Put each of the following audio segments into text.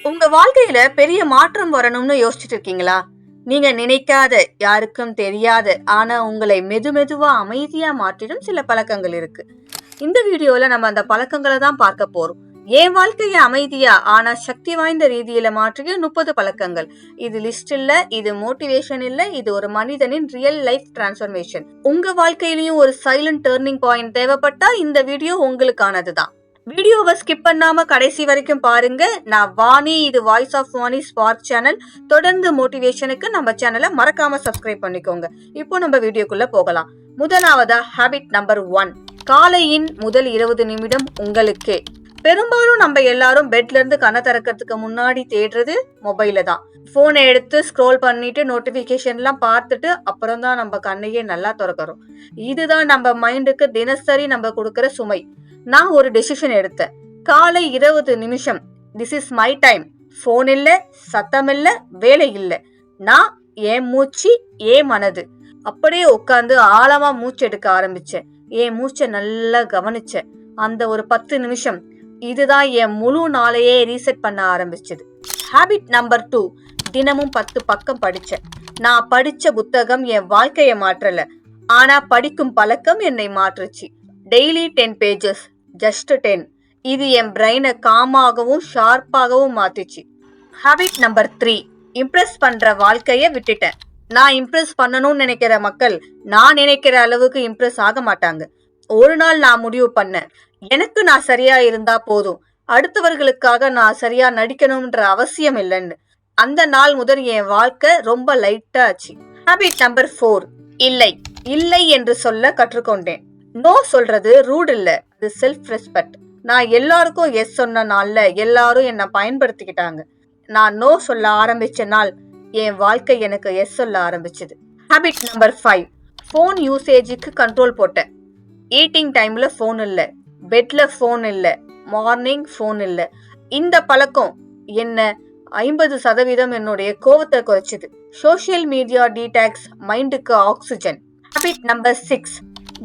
உங்க வாழ்க்கையில பெரிய மாற்றம் வரணும்னு யோசிச்சுட்டு இருக்கீங்களா? நீங்க நினைக்காத, யாருக்கும் தெரியாத, ஆனா உங்களை மெதுவா அமைதியா மாற்றிடும் சில பழக்கங்கள் இருக்கு. இந்த வீடியோல நம்ம அந்த பழக்கங்களை தான் பார்க்க போறோம். என் வாழ்க்கைய அமைதியா ஆனா சக்தி வாய்ந்த ரீதியில மாற்றிய 30 பழக்கங்கள். இது லிஸ்ட் இல்ல, இது மோட்டிவேஷன் இல்ல, இது ஒரு மனிதனின் ரியல் லைஃப் டிரான்ஸ்ஃபர்மேஷன். உங்க வாழ்க்கையிலயும் ஒரு சைலண்ட் டர்னிங் பாயிண்ட் தேவைப்பட்டா இந்த வீடியோ உங்களுக்கானதுதான். வீடியோவை ஸ்கிப் பண்ணாம கடைசி வரைக்கும் பாருங்க. நான் வாணி, இது voice of Vani spark channel. தொடர்ந்து மோட்டிவேஷனுக்கு நம்ம சேனலை மறக்காம சப்ஸ்கிரைப் பண்ணிக்கோங்க. இப்போ நம்ம வீடியோக்குள்ள போகலாம். முதலாவதா ஹாபிட் நம்பர் 1, காலையின் முதல் 20 நிமிடம் உங்களுக்கே. பெரும்பாலும் நம்ம எல்லாரும் பெட்ல இருந்து கண்ணை திறக்கிறதுக்கு முன்னாடி தேடுறது மொபைல தான். போனை எடுத்து ஸ்க்ரோல் பண்ணிட்டு நோட்டிபிகேஷன் எல்லாம் பார்த்துட்டு அப்புறம் தான் நம்ம கண்ணையே நல்லா திறக்கிறோம். இதுதான் நம்ம மைண்டுக்கு தினசரி நம்ம கொடுக்கிற சுமை. நான் ஒரு டெசிஷன் எடுத்தேன். காலை 20 நிமிஷம், this is my time. Phone இல்ல, சத்தம் இல்ல, வேலை இல்ல. நான் என் மூச்சு, என் மனது. அப்படியே உட்காந்து ஆழமா மூச்சு எடுக்க ஆரம்பிச்சேன். என் மூச்சை நல்லா கவனிச்சேன். அந்த ஒரு 10 நிமிஷம் இதுதான் என் முழு நாளையே ரீசெட் பண்ண ஆரம்பிச்சது. ஹாபிட் நம்பர் 2, தினமும் 10 பக்கம் படிச்சேன். நான் படிச்ச புத்தகம் என் வாழ்க்கைய மாற்றல, ஆனா படிக்கும் பழக்கம் என்னை மாற்றுச்சு. Daily 10 pages, just 10. இது என் பிரெயினை காமாகவும் ஷார்ப்பாகவும் மாத்திச்சு. ஹாபிட் நம்பர் 3, இம்ப்ரெஸ் பண்ற வாழ்க்கைய விட்டுட்டேன். நான் இம்ப்ரெஸ் பண்ணணும்னு நினைக்கிற மக்கள் நான் நினைக்கிற அளவுக்கு இம்ப்ரெஸ் ஆக மாட்டாங்க. ஒரு நாள் நான் முடிவு பண்ணேன், எனக்கு நான் சரியா இருந்தா போதும், அடுத்தவர்களுக்காக நான் சரியா நடிக்கணும்ன்ற அவசியம் இல்லைன்னு. அந்த நாள் முதல் என் வாழ்க்கை ரொம்ப லைட்டா ஆச்சு. ஹாபிட் நம்பர் 4, இல்லை இல்லை என்று சொல்ல கற்றுக்கொண்டேன். நோ சொல்றது ரூட் இல்ல, அது செல்ஃப் ரெஸ்பெக்ட். நான் எல்லாருக்கும் எஸ் சொன்ன நாள்ல எல்லாரும் என்ன பயன்படுத்திக்கிட்டாங்க. நான் நோ சொல்ல ஆரம்பிச்ச நாள் என் வாழ்க்கை எனக்கு எஸ் சொல்ல ஆரம்பிச்சது. ஹாபிட் நம்பர் 5, போன் யூசேஜுக்கு கண்ட்ரோல் போட்டேன். ஈட்டிங் டைம்ல போன் இல்ல, பெட்ல போன் இல்ல, மார்னிங் போன் இல்ல. இந்த பழக்கம் என்ன 50% என்னுடைய கோவத்தை குறைச்சது. சோசியல் மீடியா டீடாக்ஸ், மைண்டுக்கு ஆக்சிஜன். ஹாபிட் நம்பர் 6,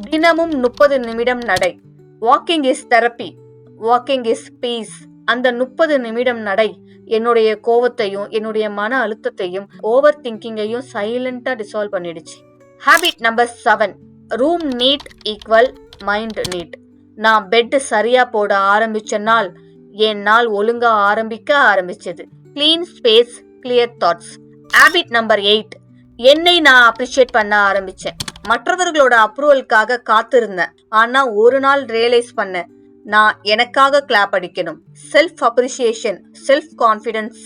தினமும் 30 நிமிடம் நடை. Walking is therapy, walking is peace. அந்த 30 நிமிடம் நடை என்னுடைய கோவத்தையும் என்னுடைய மன அழுத்தத்தையும் ஓவர் திங்கிங்கையும் சைலண்டா டிசால்வ் பண்ணிடுச்சு. Habit number 7, room neat equal mind neat. நான் பெட் சரியா போட ஆரம்பிச்ச நாள் என் நாள் ஒழுங்கா ஆரம்பிக்க ஆரம்பிச்சது. Clean space, clear thoughts. Habit number 8, என்னை நான் அப்ரிஷியேட் பண்ண ஆரம்பிச்சேன். மற்றவர்களோட அப்ரூவலுக்காக காத்திருந்தேன், ஆனா ஒரு நாள் ரியலைஸ் பண்ணேன், நான் எனக்காக கிளாப் அடிக்கணும். செல்ஃப் அப்ரிசியேஷன், செல்ஃப் கான்ஃபிடன்ஸ்,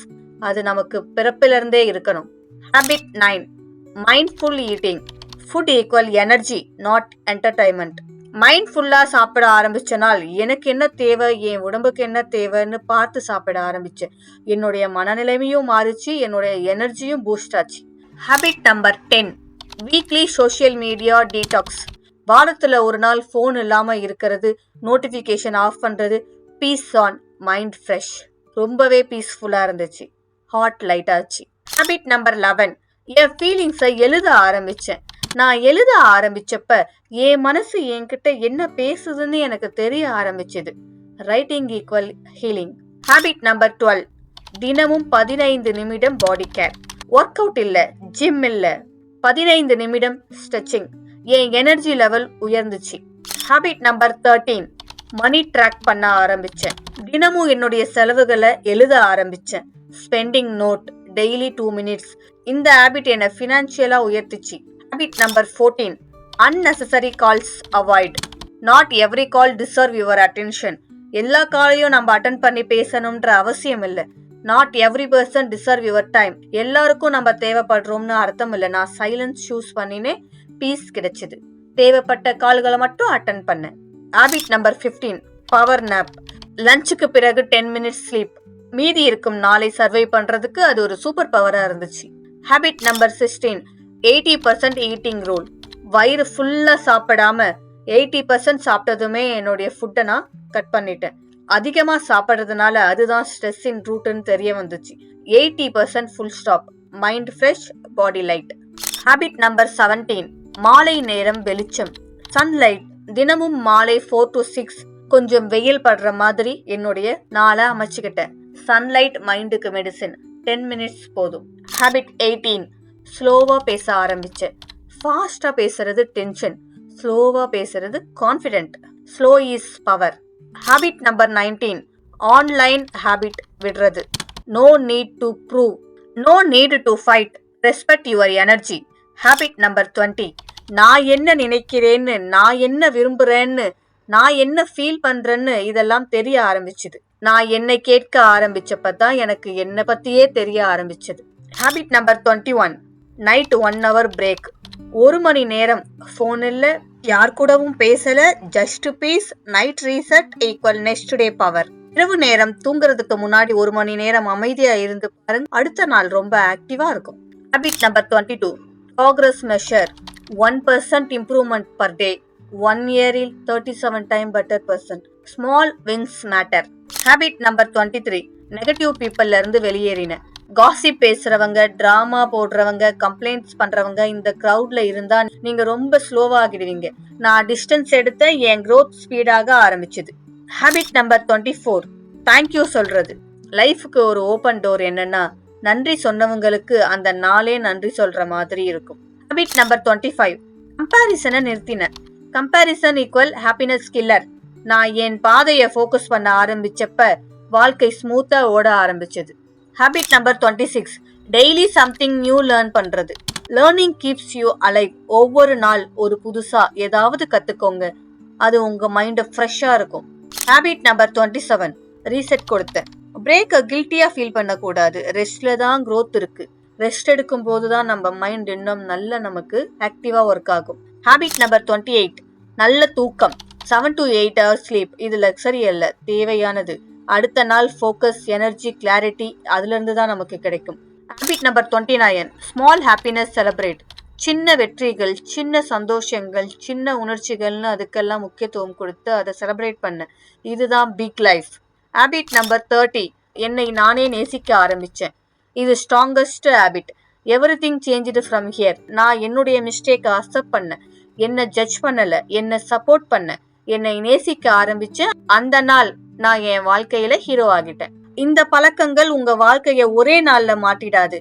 அது நமக்கு பிறப்பிலிருந்தே இருக்கணும். Habit 9, mindful eating. Food equal energy, not entertainment. மைண்ட்ஃபுல்லா சாப்பிட ஆரம்பிச்ச நாள் எனக்கு என்ன தேவை, என் உடம்புக்கு என்ன தேவைன்னு பார்த்து சாப்பிட ஆரம்பிச்சேன். என்னுடைய மனநிலைமையும் மாறிச்சு, என்னுடைய எனர்ஜியும் பூஸ்ட் ஆச்சு. Habit number 10, weekly social media detox. வாரத்துல ஒரு நாள் போன் இல்லாம இருக்கிறது, நோட்டிபிகேஷன் ஆஃப் பண்றது, பீஸ் ஆன், மைண்ட் ஃப்ரெஷ். ரொம்பவே பீஸ்ஃபுல்லா இருந்துச்சு, ஹார்ட் லைட் ஆச்சு. ஹாபிட் நம்பர் 11, என் ஃபீலிங்ஸை எழுத ஆரம்பிச்சேன். நான் எழுத ஆரம்பிச்சப்ப என் மனசு என்கிட்ட என்ன பேசுதுன்னு எனக்கு தெரிய ஆரம்பிச்சது. Writing equal healing. Habit number 12, தினமும் 15 நிமிடம் பாடி கேர். ஒர்க் அவுட் இல்ல, ஜிம் இல்ல, 15 நிமிடம் ஸ்ட்ரெச்சிங். என் எனர்ஜி லெவல் உயர்ந்துச்சு. ஹாபிட் நம்பர் 13, மணி ட்ராக் பண்ண ஆரம்பிச்சேன். தினமும் என்னுடைய செலவுகளை எழுத ஆரம்பிச்சேன். Spending note, daily 2 minutes. இந்த ஹாபிட் என்னை ஃபினான்ஷியலா உயர்த்திச்சு. Habit number 14, unnecessary calls avoid. Not every call deserve your attention. எல்லா காலையும் நம்ம அட்டென்ட் பண்ணி பேசணும்ன்ற அவசியம் இல்லை. Not every person deserve your time. எல்லாருக்கும் நம்ம தேவைப்படுறோம்னு அர்த்தம் இல்லை. நான் சைலன்ஸ் சூஸ் பண்ணினே பீஸ் கிடைச்சது. தேவைப்பட்ட கால்களை மட்டும் அட்டன் பண்ணேன். Habit number 15, power nap. லஞ்சுக்கு பிறகு 10 minutes ஸ்லீப். மீதி இருக்கும் நாளை சர்வை பண்றதுக்கு அது ஒரு சூப்பர் பவரா இருந்துச்சு. Habit number 16, 80% eating rule. வயிறு ஃபுல்லா சாப்பிடாம 80% சாப்பிட்டதுமே என்னுடைய ஃபுட்டை நான் கட் பண்ணிட்டேன். அதிகமா சாப்பிட்றதுனால அதுதான் ஸ்ட்ரெஸ்ஸின் ரூட்னு தெரிய வந்துச்சு. 80% ஃபுல் ஸ்டாப், மைண்ட் ஃப்ரெஷ், பாடி லைட். ஹாபிட் நம்பர் 17, மாலை நேரம் வெளிச்சம், சன்லைட். தினமும் மாலை 4 to 6 கொஞ்சம் வெயில் படுற மாதிரி என்னுடைய நாளை அமைச்சுக்கிட்டேன். சன்லைட் மைண்டுக்கு மெடிசின். 10 மினிட்ஸ் போதும். ஹேபிட் 18, ஸ்லோவா பேச ஆரம்பிச்சேன். ஃபாஸ்டா பேசுறது டென்ஷன், ஸ்லோவா பேசுறது confident. Slow is power. Habit number 19, online habit விடுறது. No need to prove, no need to fight, respect your energy. Habit number 20, நான் என்ன நினைக்கிறேன்னு, நான் என்ன விரும்புறேன்னு, நான் என்ன ஃபீல் பண்றேன்னு இதெல்லாம் தெரிய ஆரம்பிச்சுது. நான் என்னை கேட்க ஆரம்பிச்சப்பதான் எனக்கு என்னை பத்தியே தெரிய ஆரம்பிச்சது. Habit number 21, night 1 hour break. 1 மணி நேரம் ஃபோன் இல்ல, யார் கூடவும் பேசல, just peace. Night reset equal next day power. இரவு நேரம் தூங்குறதுக்கு முன்னாடி 1 மணி நேரம் அமைதியா இருந்து பாருங்க, அடுத்த நாள் ரொம்ப ஆக்டிவா இருக்கும். Habit number 22, progress measure. 1% improvement per day. 1 yearல் 37 time better person. Small wins matter. Habit number 23, negative பீப்புள்ல இருந்து வெளியேறின. காசிப் பேசுறவங்க, டிராமா போடுறவங்க, கம்ப்ளைண்ட்ஸ் பண்றவங்க இந்த கிரவுட்ல இருந்தா நீங்க ரொம்ப ஸ்லோவா ஆகிடுவீங்க. நான் டிஸ்டன்ஸ் எடுத்த என் growth ஸ்பீடாக ஆரம்பிச்சது. ஹேபிட் நம்பர் 24, தேங்க்யூ சொல்றது. லைஃபுக்கு ஒரு ஓபன் டோர். என்னன்னா, நன்றி சொன்னவங்களுக்கு அந்த நாளே நன்றி சொல்ற மாதிரி இருக்கும். ஹேபிட் நம்பர் 25, கம்பாரிசனை நிறுத்தின. Comparison equal happiness killer. நான் என் பாதையை ஃபோக்கஸ் பண்ண ஆரம்பிச்சப்ப வாழ்க்கை ஸ்மூத்தா ஓட ஆரம்பிச்சது. Habit number 26, daily something new learn பண்றது. Learning keeps you alive. ஒவ்வொரு நாள் ஒரு புதுசா ஏதாவது கத்துக்கோங்க, அது உங்க மைண்ட் ஃப்ரெஷ்ஷா இருக்கும். ஹேபிட் நம்பர் 27, ரீசெட் கொடுத்தேன். பிரேக்க கில்ட்டியா ஃபீல் பண்ணக்கூடாது. ரெஸ்ட்ல தான் growth இருக்கு. ரெஸ்ட் எடுக்கும் போதுதான் நம்ம மைண்ட் இன்னும் நல்ல நமக்கு ஆக்டிவா ஒர்க் ஆகும். ஹேபிட் நம்பர் 28, நல்ல தூக்கம். 7 to 8 hours ஸ்லீப். இது லக்ஸரி அல்ல, தேவையானது. அடுத்த நாள் ஃபோக்கஸ், எனர்ஜி, கிளாரிட்டி அதுல இருந்து தான் நமக்கு கிடைக்கும். Habit number 29, small happiness celebrate. சின்ன வெற்றிகள், சின்ன சந்தோஷங்கள், சின்ன உணர்ச்சிகள்னு அதுக்கெல்லாம் முக்கியத்துவம் கொடுத்து அதை செலிப்ரேட் பண்ண. இதுதான் பிக் லைஃப். ஹேபிட் நம்பர் 30, என்னை நானே நேசிக்க ஆரம்பிச்சேன். இது strongest habit. Everything changed from here. நான் என்னுடைய மிஸ்டேக்கை அக்செப்ட் பண்ண, என்ன ஜட்ஜ் பண்ணல, என்ன சப்போர்ட் பண்ண, என்னை நேசிக்க ஆரம்பிச்சு. அந்த நாள் நான் என் வாழ்க்கையில ஹீரோ ஆகிட்டேன். இந்த பழக்கங்கள் உங்க வாழ்க்கைய ஒரே நாள்ல மாட்டிடாது.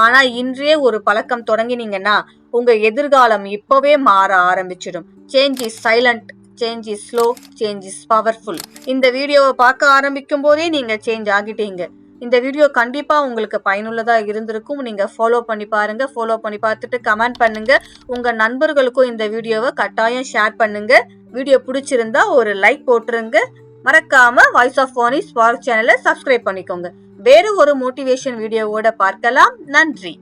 ஆனா இன்றே ஒரு பழக்கம் தொடங்கினீங்கன்னா உங்க எதிர்காலம் இப்பவே மாற ஆரம்பிச்சிடும். Change is silent, change is slow, change is powerful. இந்த வீடியோவை பார்க்க ஆரம்பிக்கும் போதே நீங்க சேஞ்ச் ஆகிட்டீங்க. இந்த வீடியோ கண்டிப்பா உங்களுக்கு பயனுள்ளதா இருந்திருக்கும். நீங்க ஃபாலோ பண்ணி பாருங்க. ஃபாலோ பண்ணி பார்த்துட்டு கமெண்ட் பண்ணுங்க. உங்க நண்பர்களுக்கும் இந்த வீடியோவை கட்டாயம் ஷேர் பண்ணுங்க. வீடியோ பிடிச்சிருந்தா ஒரு லைக் போட்டுருங்க. மறக்காம வாய்ஸ் ஆஃப் வாணி ஸ்பார்க் சேனலை சப்ஸ்கிரைப் பண்ணிக்கோங்க. வேறு ஒரு மோட்டிவேஷன் வீடியோவோட பார்க்கலாம். நன்றி.